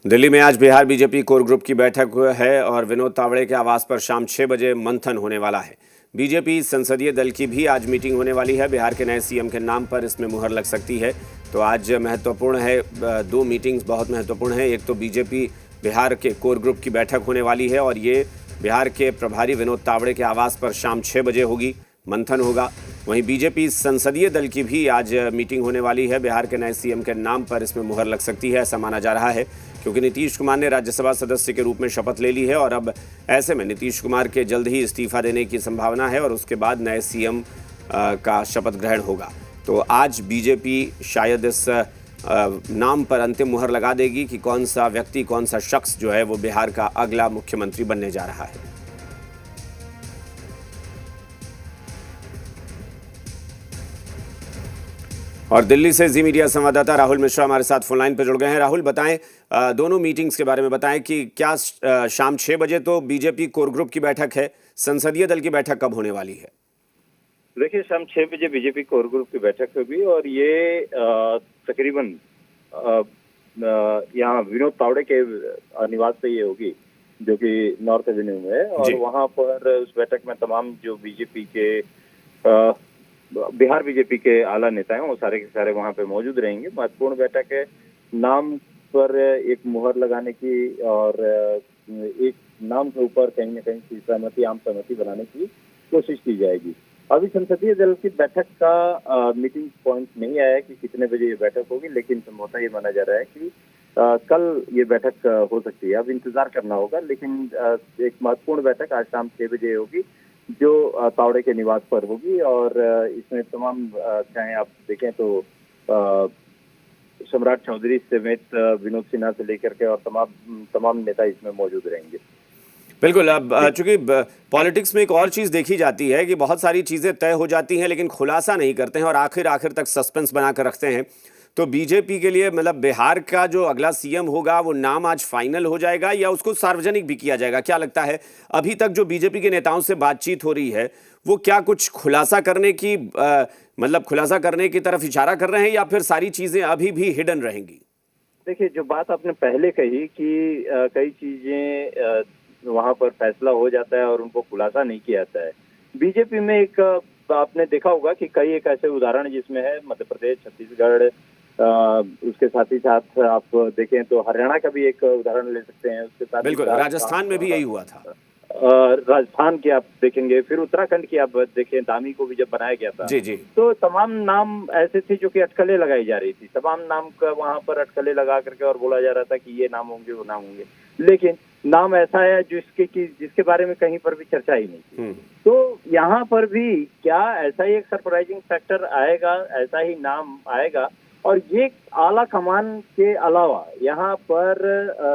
दिल्ली में आज Bihar BJP core group की बैठक है और विनोद तावड़े के आवास पर शाम 6 बजे मंथन होने वाला है। बीजेपी संसदीय दल की भी आज मीटिंग होने वाली है। बिहार के नए सीएम के नाम पर इसमें मुहर लग सकती है। तो आज महत्वपूर्ण है, दो मीटिंग्स बहुत महत्वपूर्ण है। एक तो बीजेपी बिहार के कोर ग्रुप की बैठक होने वाली है और ये बिहार के प्रभारी विनोद तावड़े के आवास पर शाम 6 बजे होगी, मंथन होगा। वहीं बीजेपी संसदीय दल की भी आज मीटिंग होने वाली है। बिहार के नए सीएम के नाम पर इसमें मुहर लग सकती है, ऐसा माना जा रहा है, क्योंकि नीतीश कुमार ने राज्यसभा सदस्य के रूप में शपथ ले ली है और अब ऐसे में नीतीश कुमार के जल्द ही इस्तीफा देने की संभावना है और उसके बाद नए सीएम का शपथ ग्रहण होगा। तो आज बीजेपी शायद इस नाम पर अंतिम मुहर लगा देगी कि कौन सा व्यक्ति, कौन सा शख्स जो है वो बिहार का अगला मुख्यमंत्री बनने जा रहा है। और दिल्ली से जी मीडिया संवाददाता राहुल मिश्रा हमारे साथ फोन लाइन पर जुड़ गए हैं। राहुल, बताएं, दोनों मीटिंग्स के बारे में बताएं कि क्या शाम 6 बजे तो बीजेपी कोर ग्रुप की बैठक है, संसदीय दल की बैठक कब होने वाली है? देखिए, शाम 6 बजे बीजेपी कोर ग्रुप की बैठक होगी और ये तकरीबन यहाँ विनोद तावड़े के निवास पे ये होगी, जो कि नॉर्थ एवेन्यू में है। और वहाँ पर उस बैठक में तमाम जो बीजेपी के बिहार बीजेपी के आला नेता हैं वो सारे के सारे वहाँ पे मौजूद रहेंगे। महत्वपूर्ण बैठक है, नाम पर एक मुहर लगाने की और एक नाम के ऊपर कहीं न कहीं सहमति, आम सहमति बनाने की कोशिश की जाएगी। अभी संसदीय दल की बैठक का मीटिंग पॉइंट नहीं आया है कि कितने बजे ये बैठक होगी, लेकिन संभवतः ये माना जा रहा है कि कल ये बैठक हो सकती है। अब इंतजार करना होगा, लेकिन एक महत्वपूर्ण बैठक आज शाम 6 बजे होगी, जो तावड़े के निवास पर होगी। और इसमें तमाम, चाहे आप देखें तो सम्राट चौधरी समेत विनोद सिन्हा से लेकर के और तमाम नेता इसमें मौजूद रहेंगे। बिल्कुल। अब चूंकि पॉलिटिक्स में एक और चीज़ देखी जाती है कि बहुत सारी चीज़ें तय हो जाती हैं लेकिन खुलासा नहीं करते हैं और आखिर तक सस्पेंस बनाकर रखते हैं। तो बीजेपी के लिए मतलब बिहार का जो अगला सीएम होगा वो नाम आज फाइनल हो जाएगा या उसको सार्वजनिक भी किया जाएगा? क्या लगता है, अभी तक जो बीजेपी के नेताओं से बातचीत हो रही है वो क्या कुछ खुलासा करने की मतलब खुलासा करने की तरफ इशारा कर रहे हैं या फिर सारी चीज़ें अभी भी हिडन रहेंगी? देखिए, जो बात आपने पहले कही कि कई चीजें वहां पर फैसला हो जाता है और उनको खुलासा नहीं किया जाता है। बीजेपी में एक आपने देखा होगा कि कई एक ऐसे उदाहरण जिसमें है मध्य प्रदेश, छत्तीसगढ़, उसके साथ ही साथ आप देखें तो हरियाणा का भी एक उदाहरण ले सकते हैं। उसके साथ बिल्कुल, राजस्थान में भी यही हुआ था। राजस्थान की आप देखेंगे, फिर उत्तराखंड की आप देखें, धामी को भी जब बनाया गया था जी जी, तो तमाम नाम ऐसे थे जो कि अटकलें लगाई जा रही थी। तमाम नाम का वहां पर अटकलें लगा करके और बोला जा रहा था कि ये नाम होंगे, वो नाम होंगे, लेकिन नाम ऐसा है जिसके बारे में कहीं पर भी चर्चा ही नहीं थी। तो यहाँ पर भी क्या ऐसा ही एक सरप्राइजिंग फैक्टर आएगा, ऐसा ही नाम आएगा? और ये आला कमान के अलावा यहाँ पर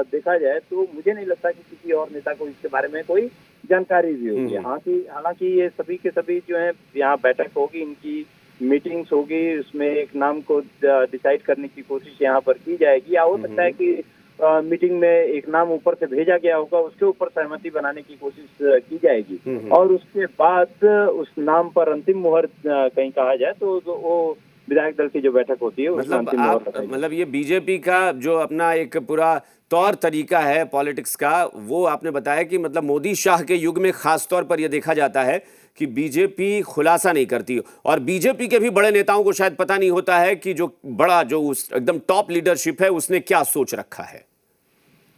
देखा जाए तो मुझे नहीं लगता कि किसी और नेता को इसके बारे में कोई जानकारी भी होगी। हालांकि ये सभी के सभी जो है यहाँ बैठक होगी, इनकी मीटिंग्स होगी, उसमें एक नाम को डिसाइड करने की कोशिश यहाँ पर की जाएगी। या हो सकता है कि मीटिंग में एक नाम ऊपर से भेजा गया होगा, उसके ऊपर सहमति बनाने की कोशिश की जाएगी और उसके बाद उस नाम पर अंतिम मुहर कहीं कहा जाए तो वो विधायक दल की जो बैठक होती है उसमें अंतिम मुहर। मतलब ये बीजेपी का जो अपना एक पूरा तौर तरीका है पॉलिटिक्स का, वो आपने बताया कि मतलब मोदी शाह के युग में खास तौर पर यह देखा जाता है कि बीजेपी खुलासा नहीं करती और बीजेपी के भी बड़े नेताओं को शायद पता नहीं होता है कि जो उस एकदम टॉप लीडरशिप है उसने क्या सोच रखा है।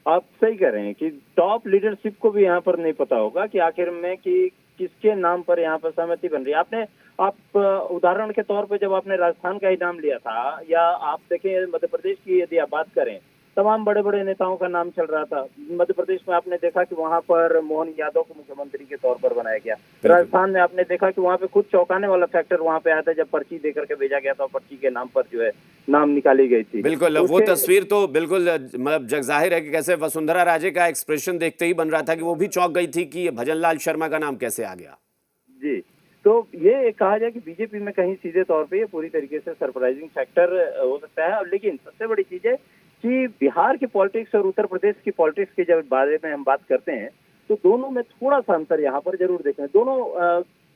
आप सही कह रहे हैं कि टॉप लीडरशिप को भी यहाँ पर नहीं पता होगा कि आखिर में कि किसके नाम पर यहाँ पर सहमति बन रही है। आप उदाहरण के तौर पर जब आपने राजस्थान का ही नाम लिया था, या आप देखें मध्य प्रदेश की यदि आप बात करें, तमाम बड़े बड़े नेताओं का नाम चल रहा था। मध्य प्रदेश में आपने देखा कि वहां पर मोहन यादव को मुख्यमंत्री के तौर पर बनाया गया। राजस्थान में आपने देखा कि वहां पे खुद चौंकाने वाला फैक्टर वहां पे आया था जब पर्ची देकर के भेजा गया था, पर्ची के नाम पर जो है नाम निकाली गई थी। बिल्कुल, वो तस्वीर तो बिल्कुल मतलब जगजाहिर है कि कैसे वसुंधरा राजे का एक्सप्रेशन देखते ही बन रहा था कि वो भी चौंक गई थी कि भजनलाल शर्मा का नाम कैसे आ गया। जी, तो ये कहा जाए कि बीजेपी में कहीं सीधे तौर पे ये पूरी तरीके से सरप्राइजिंग फैक्टर हो सकता है। लेकिन सबसे बड़ी चीज है कि बिहार की पॉलिटिक्स और उत्तर प्रदेश की पॉलिटिक्स के जब बारे में हम बात करते हैं तो दोनों में थोड़ा सा अंतर यहाँ पर जरूर देखें। दोनों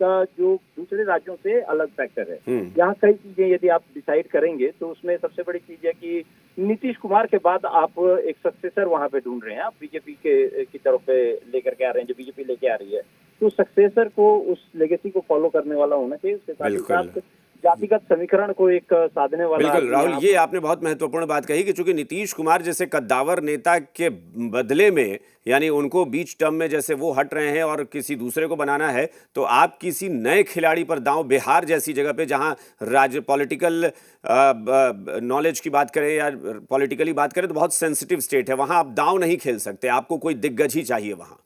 का जो दूसरे राज्यों से अलग फैक्टर है। हम्म। यहाँ कई चीजें यदि आप डिसाइड करेंगे तो उसमें सबसे बड़ी चीज है कि नीतीश कुमार के बाद आप एक सक्सेसर वहाँ पे ढूंढ रहे हैं, आप बीजेपी की तरफ पे लेकर के आ रहे हैं, जो बीजेपी लेके आ रही है, तो सक्सेसर को उस लेगेसी को फॉलो करने वाला होना चाहिए। उसके साथ ही बिल्कुल। साथ जातिगत समीकरण को एक साधने वाला बिल्कुल आदमी राहुल, आप- ये आपने बहुत महत्वपूर्ण बात कही कि चूंकि नीतीश कुमार जैसे कद्दावर नेता के बदले में, यानी उनको बीच टर्म में जैसे वो हट रहे हैं और किसी दूसरे को बनाना है, तो आप किसी नए खिलाड़ी पर दांव, बिहार जैसी जगह पे जहां राज्य पॉलिटिकल नॉलेज की बात करें या पॉलिटिकली बात करें तो बहुत सेंसिटिव स्टेट है, वहां आप दांव नहीं खेल सकते, आपको कोई दिग्गज ही चाहिए वहां।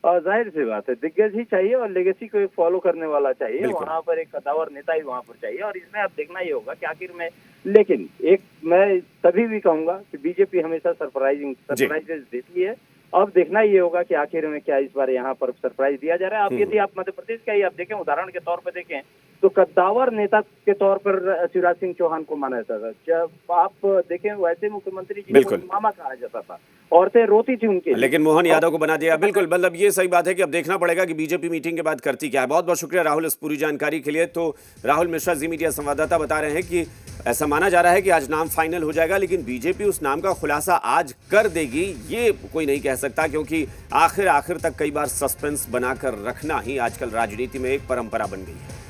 और जाहिर सी बात है, दिग्गज ही चाहिए और लेगेसी को फॉलो करने वाला चाहिए। बिल्कुल। वहाँ पर एक कद्दावर नेता ही वहाँ पर चाहिए और इसमें अब देखना ये होगा कि आखिर में, लेकिन एक मैं तभी भी कहूंगा कि बीजेपी हमेशा सरप्राइजेस देती है। अब देखना ये होगा कि आखिर में क्या इस बार यहाँ पर सरप्राइज दिया जा रहा है। अब यदि आप मध्य प्रदेश का ही आप देखें, उदाहरण के तौर पर देखें, तो कद्दावर नेता के तौर पर शिवराज सिंह चौहान को माना जाता था। जब आप देखें वैसे मुख्यमंत्री जी को मामा कहा जाता था, औरतें रोती थी उनके लिए। लेकिन मोहन यादव को बना दिया। बिल्कुल, मतलब ये सही बात है कि अब देखना पड़ेगा कि बीजेपी मीटिंग के बाद करती क्या है। बहुत बहुत शुक्रिया राहुल इस पूरी जानकारी के लिए। तो राहुल मिश्रा, जी मीडिया संवाददाता, बता रहे हैं कि ऐसा माना जा रहा है कि आज नाम फाइनल हो जाएगा, लेकिन बीजेपी उस नाम का खुलासा आज कर देगी ये कोई नहीं कह सकता, क्योंकि आखिर तक कई बार सस्पेंस बनाकर रखना ही आजकल राजनीति में एक परंपरा बन गई है।